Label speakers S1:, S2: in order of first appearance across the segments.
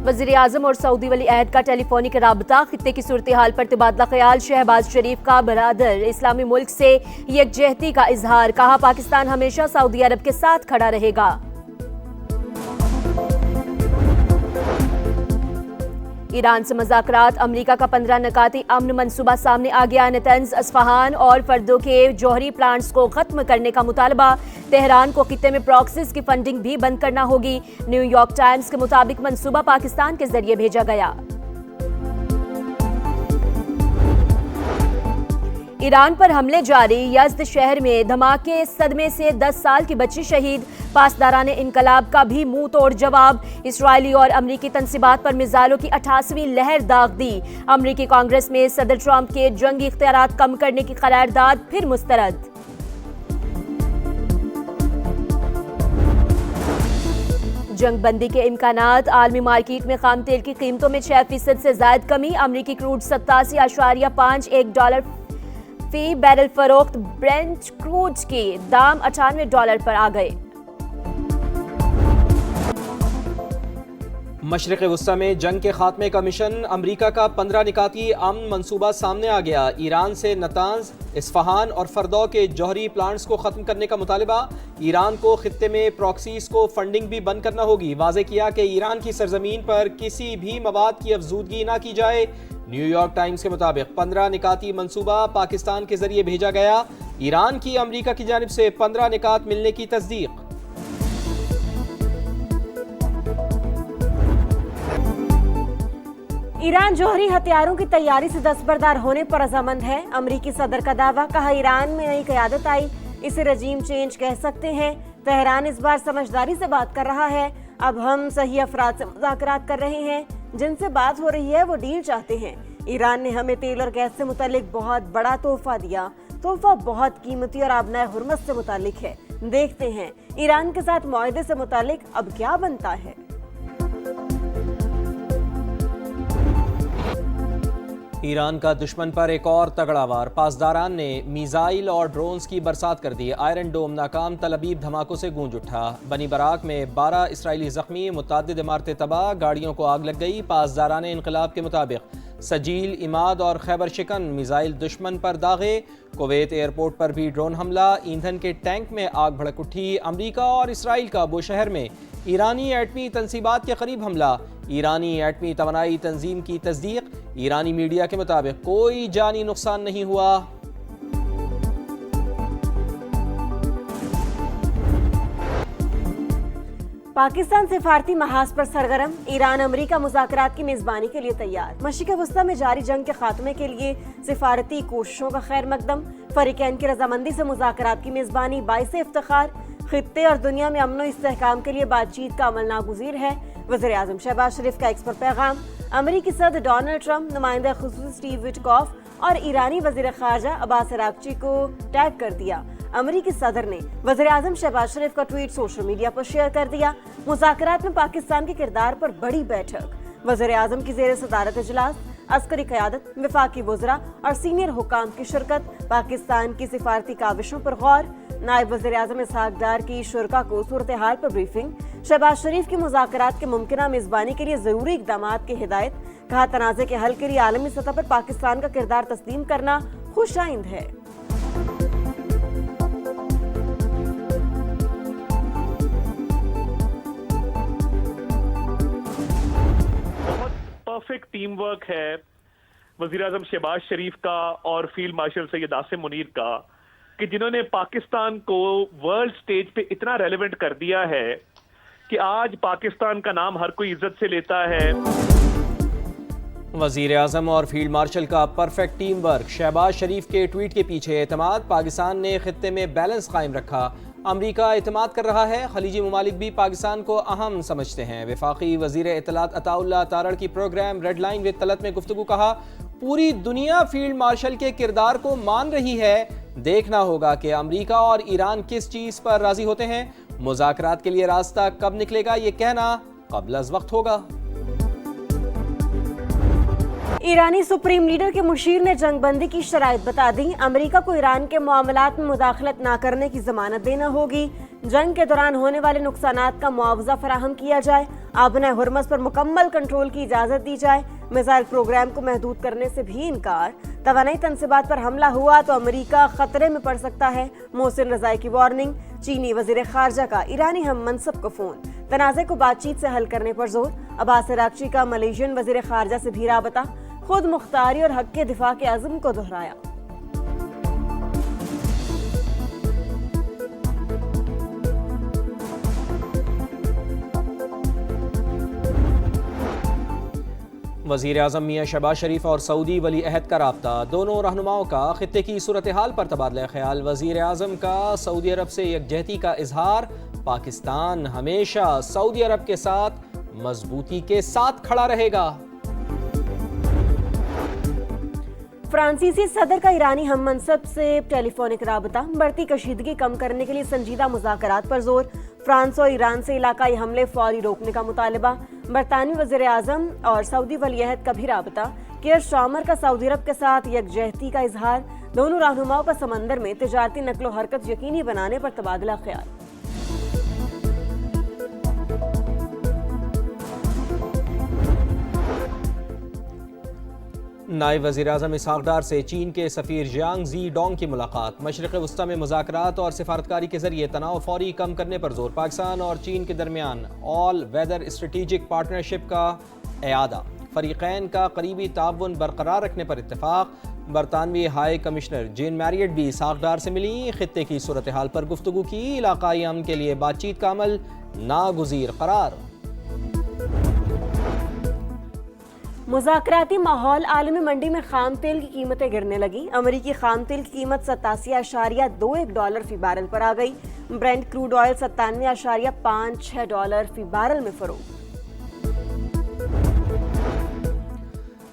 S1: वज़ीर आज़म और सऊदी वली अहद का टेलीफोनिक राबता, खित्ते की सूरत हाल पर तबादला ख्याल। शहबाज शरीफ का बरादर इस्लामी मुल्क से यकजहती का इजहार, कहा पाकिस्तान हमेशा सऊदी अरब के साथ खड़ा रहेगा। ईरान से मुज़ाकरात, अमरीका का 15 नकाती अमन मंसूबा सामने आ गया। नेतन्ज, अस्फहान और फर्दों के जौहरी प्लांट्स को खत्म करने का मुतालबा। तेहरान को खित्ते में प्रॉक्सीज की फंडिंग भी बंद करना होगी। न्यूयॉर्क टाइम्स के मुताबिक मंसूबा पाकिस्तान के जरिए भेजा गया। ईरान पर हमले जारी, यज़्द शहर में धमाके, सदमे से 10 साल की बच्ची शहीद। पासदाराने इनकलाब का भी मुंह तोड़ जवाब। इसराइली और अमरीकी तनसीबात पर मिसाइलों की 88वीं लहर दाग दी। अमरीकी कांग्रेस में सदर ट्रंप के जंगी इख्तियारात कम करने की करारदाद फिर मुस्तरद। जंग बंदी के इम्कानात, आलमी मार्केट में खाम तेल की कीमतों में 6% से ज्यादा कमी। अमरीकी क्रूड $87.51 फी बैरल फरोख्त। ब्रेंट क्रूड के दाम $98 पर आ गए।
S2: मशरिक़ वुस्ता में जंग के खात्मे का मिशन, अमरीका का 15 निकाती अमन मंसूबा सामने आ गया। ईरान से नतांज, इस्फहान और फर्दौ के जौहरी प्लांट्स को ख़त्म करने का मुतालबा। ईरान को खित्ते में प्रॉक्सीज को फंडिंग भी बंद करना होगी। वाज़े किया कि ईरान की सरजमीन पर किसी भी मवाद की अफजूदगी ना की जाए। न्यूयॉर्क टाइम्स के मुताबिक 15 निकाती मंसूबा पाकिस्तान के जरिए भेजा गया। ईरान की अमरीका की जानिब से 15 निकात मिलने की तस्दीक।
S3: ईरान जौहरी हथियारों की तैयारी से दस्तबरदार होने पर रजामंद है। अमरीकी सदर का दावा, कहा ईरान में नई क़यादत आई, इसे रजीम चेंज कह सकते हैं। तेहरान इस बार समझदारी से बात कर रहा है। अब हम सही अफराद से मुज़ाकरात कर रहे हैं, जिनसे बात हो रही है वो डील चाहते हैं। ईरान ने हमें तेल और गैस से मुतालिक बहुत बड़ा तोहफा दिया। तोहफा बहुत कीमती और आबनाए हुर्मत से मुतालिक है। देखते हैं ईरान के साथ मुआहदे से मुतालिक अब क्या बनता है।
S2: ईरान का दुश्मन पर एक और तगड़ा वार, पासदारान ने मिसाइल और ड्रोन्स की बरसात कर दी। आयरन डोम नाकाम, तलबीब धमाकों से गूंज उठा। बनी बराक में 12 इसराइली जख्मी, मुतादिद इमारतें तबाह, गाड़ियों को आग लग गई। पासदारान इनकलाब के मुताबिक सजील, इमाद और खैबर शिकन मिसाइल दुश्मन पर दागे। कुवैत एयरपोर्ट पर भी ड्रोन हमला, ईंधन के टैंक में आग भड़क उठी। अमरीका और इसराइल का बुशहर में ईरानी एटमी तनसीबात के करीब हमला। ईरानी एटमी तवानाई तंजीम की तस्दीक। ईरानी मीडिया के मुताबिक कोई जानी नुकसान नहीं हुआ।
S3: पाकिस्तान सिफारती महाज पर सरगर्म, ईरान अमरीका मुज़ाकरात की मेज़बानी के लिए तैयार। मशरिक़ वुस्ता में जारी जंग के खात्मे के लिए सिफारती कोशिशों का खैर मकदम। फरीकैन की रजामंदी से मुज़ाकरात की मेज़बानी बाइस इफ्तिखार। खित्ते और दुनिया में अमन व इस्तेहकाम के लिए बातचीत का अमल नागुज़ीर है। वज़ीर आज़म शहबाज शरीफ का एक्स पर पैगाम। अमरीकी सदर डोनाल्ड ट्रंप, नुमाइंदा खुसूसी स्टीव विटकॉफ और ईरानी वज़ीर ख़ारजा अब्बास अराग़ची को टैग कर दिया। अमरीकी सदर ने वज़ीर आज़म शहबाज शरीफ का ट्वीट सोशल मीडिया पर शेयर कर दिया। मुज़ाकरात में पाकिस्तान के किरदार पर बड़ी बैठक। वज़ीर आज़म की ज़ेर सदारत इजलास, अस्करी क़यादत, वफ़ाक़ी वज़रा और सीनियर हुकाम की शिरकत। पाकिस्तान की सिफारती काविशों पर गौर। नायब वज़ीर आज़म इसहाक़ डार की शुरका को सूरत हाल पर ब्रीफिंग। शहबाज शरीफ की मुज़ाकरात के मुमकिना मेज़बानी के लिए ज़रूरी इक़दामात की हिदायत। कहा तनाज़े के हल के लिए आलमी सतह पर पाकिस्तान का किरदार तस्लीम करना खुशाइंद है।
S4: परफेक्ट टीम वर्क है वज़ीर आज़म शहबाज शरीफ का और फील्ड मार्शल सैयद आसिम मुनीर का, कि जिन्होंने पाकिस्तान को वर्ल्ड स्टेज पे इतना रेलेवेंट कर दिया है कि आज पाकिस्तान का नाम हर कोई इज्जत से लेता है।
S2: वज़ीर आज़म और फील्ड मार्शल का परफेक्ट टीम वर्क। शहबाज शरीफ के ट्वीट के पीछे एतमाद। पाकिस्तान ने खित्ते में बैलेंस कायम रखा। अमरीका एतमाद कर रहा है। खलीजी ममालिक भी पाकिस्तान को अहम समझते हैं। वफाकी वज़ीर इत्तलात अताउल्लाह तारड़ की programme red line with Talat में गुफ्तगू, कहा पूरी दुनिया फील्ड मार्शल के किरदार को मान रही है। देखना होगा कि अमरीका और ईरान किस चीज़ पर राजी होते हैं। मुज़ाकरात के लिए रास्ता कब निकलेगा ये कहना क़ब्ल अज़ वक्त होगा।
S3: ईरानी सुप्रीम लीडर के मुशीर ने जंग बंदी की शराइत बता दी। अमेरिका को ईरान के मामलात में मुदाखलत न करने की जमानत देना होगी। जंग के दौरान होने वाले नुकसानात का मुआवजा फराहम किया जाए। आबना हुर्मस पर मुकम्मल कंट्रोल की इजाजत दी जाए। मिसाइल प्रोग्राम को महदूद करने से भी इनकार। तवानाई तनसीबात पर हमला हुआ तो अमेरिका खतरे में पड़ सकता है। मोहसिन रजाई की वार्निंग। चीनी वजीर खारजा का ईरानी हम मनसब को फोन। तनाज़े को बातचीत से हल करने पर जोर। अब्बास अरागची का मलेशियन वजीर खारजा से भी राबता। खुद मुख्तारी और हक के दिफा के अज़्म को दोहराया।
S2: वज़ीर आज़म मियाँ शहबाज शरीफ और सऊदी वली अहद का राब्ता। दोनों रहनुमाओं का खित्ते की सूरत हाल पर तबादला ख्याल। वज़ीर आज़म का सऊदी अरब से यकजहती का इजहार। पाकिस्तान हमेशा सऊदी अरब के साथ मजबूती के साथ खड़ा रहेगा।
S3: फ्रांसीसी सदर का ईरानी हम मनसब से टेलीफोनिक राबता। बढ़ती कशीदगी कम करने के लिए संजीदा मुज़ाकरात पर जोर। फ्रांस और ईरान से इलाकाई हमले फौरी रोकने का मुतालबा। बरतानवी वज़ीर आज़म और सऊदी वली अहद का भी राबता। केयर स्टार्मर का सऊदी अरब के साथ यकजहती का इजहार। दोनों रहनुमाओं का समंदर में तिजारती नकलो हरकत यकीनी बनाने पर तबादला ख्याल।
S2: नायब वज़ीर आज़म इसहाक़ डार से चीन के सफ़ीर जियांग ज़ी डोंग की मुलाकात। मशरिक़ वस्ता में मुज़ाकरात और सिफारतकारी के ज़रिए तनाव फौरी कम करने पर जोर। पाकिस्तान और चीन के दरमियान ऑल वेदर स्ट्रेटिजिक पार्टनरशिप का एआदा। फ़रीक़ैन का करीबी ताउन बरकरार रखने पर इत्तफ़ाक़। बरतानवी हाई कमिश्नर जेन मैरियट भी इसहाक़ डार से मिली। खित्ते की सूरत हाल पर गुफ्तगू की। इलाक़ाई अमन के लिए बातचीत का अमल नागुज़ीर करार।
S3: मुज़ाकराती माहौल। आलमी मंडी में खाम तेल की कीमतें गिरने लगी। अमरीकी खाम तेल की कीमत $87.21 फी बैरल पर आ गई। ब्रेंट क्रूड ऑयल $97.56 फी बैरल में फरोख्त।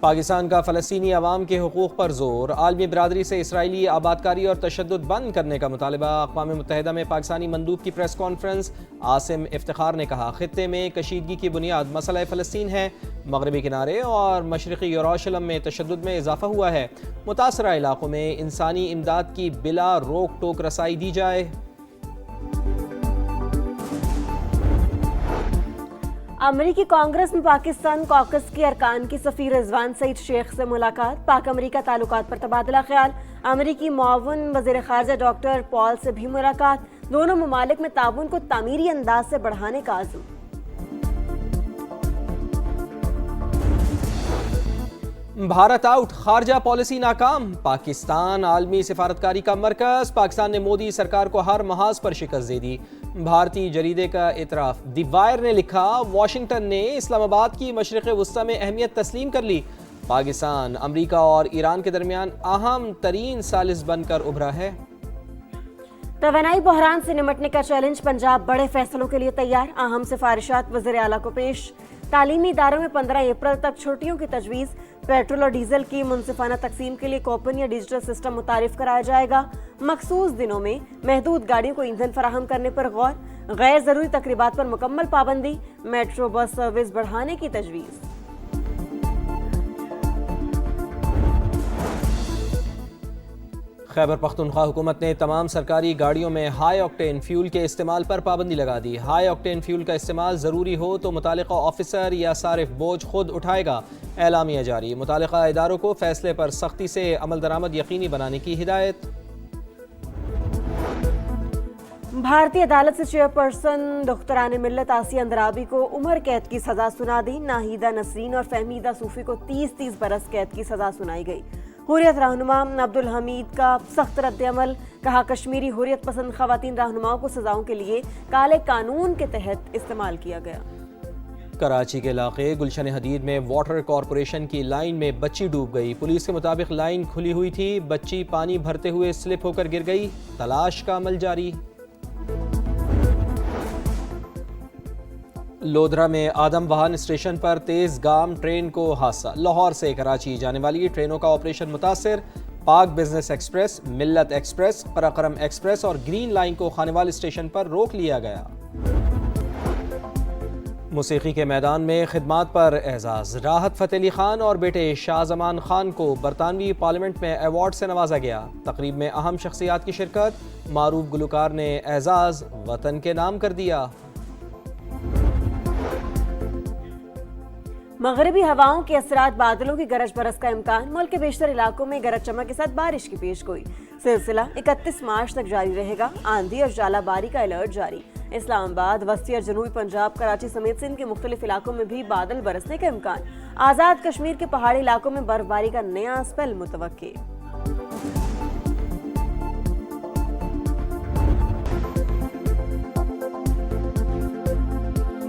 S2: पाकिस्तान का फ़लस्तीनी अवाम के हुकूक़ पर जोर। आलमी बरादरी से इसराइली आबादकारी और तशद्दुद बंद करने का मुतालबा। अक़वाम मुत्तहिदा में पाकिस्तानी मंदूब की प्रेस कॉन्फ्रेंस। आसिम इफ्तिखार ने कहा, खित्ते में कशीदगी की बुनियाद मसला फ़लस्तीन है। मगरबी किनारे और मशरक़ी यरूशलेम में तशद्दुद में इजाफ़ा हुआ है। मुतासरा इलाक़ों में इंसानी इमदाद की बिला रोक टोक रसाई दी जाए।
S3: अमरीकी कांग्रेस में पाकिस्तान कॉकस के अरकान की सफ़ीर रिजवान सईद शेख से मुलाकात। पाक अमरीका ताल्लुकात पर तबादला ख्याल। अमरीकी मुआवन वज़ीर ख़ारजा डॉक्टर पॉल से भी मुलाकात। दोनों ममालिक में ताउन को तामीरी अंदाज से बढ़ाने का आज़म।
S2: भारत आउट, खारजा पॉलिसी नाकाम। पाकिस्तान आलमी सिफारतकारी का मरकज। पाकिस्तान ने मोदी सरकार को हर महाज पर शिकस्त दे दी। भारतीय जरीदे का इतराफ। दी वायर ने लिखा, वाशिंगटन ने इस्लामाबाद की मशरिक़ वस्ता में अहमियत तस्लीम कर ली। पाकिस्तान अमरीका और ईरान के दरमियान अहम तरीन सालिस बनकर उभरा है।
S3: तवानाई बहरान से निमटने का चैलेंज। पंजाब बड़े फैसलों के लिए तैयार। अहम सिफारिशात वज़ीर आला को पेश। तालीमी इदारों में 15 अप्रैल तक छुट्टियों की तजवीज़। पेट्रोल और डीजल की मुनसिफाना तकसीम के लिए कूपन या डिजिटल सिस्टम मुतारिफ कराया जाएगा। मखसूस दिनों में महदूद गाड़ियों को ईंधन फराहम करने पर गौर। गैर ज़रूरी तकरीबात पर मुकम्मल पाबंदी। मेट्रो बस सर्विस बढ़ाने की तजवीज़।
S2: खैबर पख्तूनख्वा हुकूमत ने तमाम सरकारी गाड़ियों में हाई ऑक्टेन फ्यूल के इस्तेमाल पर पाबंदी लगा दी। हाई ऑक्टेन फ्यूल का इस्तेमाल ज़रूरी हो तो मुतालिका ऑफिसर या सारिफ बोझ खुद उठाएगा। एलामिया जारी। मुतालिका इदारों को फैसले पर सख्ती से अमल दरामद यकीनी बनाने की हिदायत।
S3: भारतीय अदालत से चेयरपर्सन दुख्तरान मिल्लत आसिया अंदराबी को उम्र कैद की सजा सुना दी। नाहिदा नसरीन और फहमीदा सूफी को 30-30 बरस कैद की सजा सुनाई गई। हुर्रियत रहनुमा अब्दुल हमीद का सख्त रद्द-ए-अमल। कहा, कश्मीरी हुर्रियत पसंद खवातीन रहनुमाओं को सजाओं के लिए काले कानून के तहत इस्तेमाल किया गया।
S2: कराची के इलाके गुलशन हदीद में वाटर कॉरपोरेशन की लाइन में बच्ची डूब गई। पुलिस के मुताबिक लाइन खुली हुई थी। बच्ची पानी भरते हुए स्लिप होकर गिर गई। तलाश का अमल जारी। लोधरा में आदम वाहन स्टेशन पर तेज गाम ट्रेन को हादसा। लाहौर से कराची जाने वाली ट्रेनों का ऑपरेशन मुतासर। पाक बिजनेस एक्सप्रेस, मिल्लत एक्सप्रेस, कराकरम एक्सप्रेस और ग्रीन लाइन को खानेवाल स्टेशन पर रोक लिया गया। موسیقی کے میدان میں خدمات پر اعزاز، راحت فتح علی خان اور بیٹے شاہ زمان خان کو برطانوی پارلیمنٹ میں ایوارڈ سے نوازا گیا۔ تقریب میں اہم شخصیات کی شرکت، معروف گلوکار نے اعزاز وطن کے نام کر دیا۔
S3: مغربی ہواؤں کے اثرات، بادلوں کی گرج برس کا امکان، ملک کے بیشتر علاقوں میں گرج چمک کے ساتھ بارش کی پیش گوئی۔ سلسلہ 31 مارچ تک جاری رہے گا، آندھی اور ژالہ باری کا الرٹ جاری۔ اسلام آباد، وسطی اور جنوبی پنجاب، کراچی سمیت سندھ کے مختلف علاقوں میں بھی بادل برسنے کا امکان۔ آزاد کشمیر کے پہاڑی علاقوں میں برف باری کا نیا اسپیل متوقع۔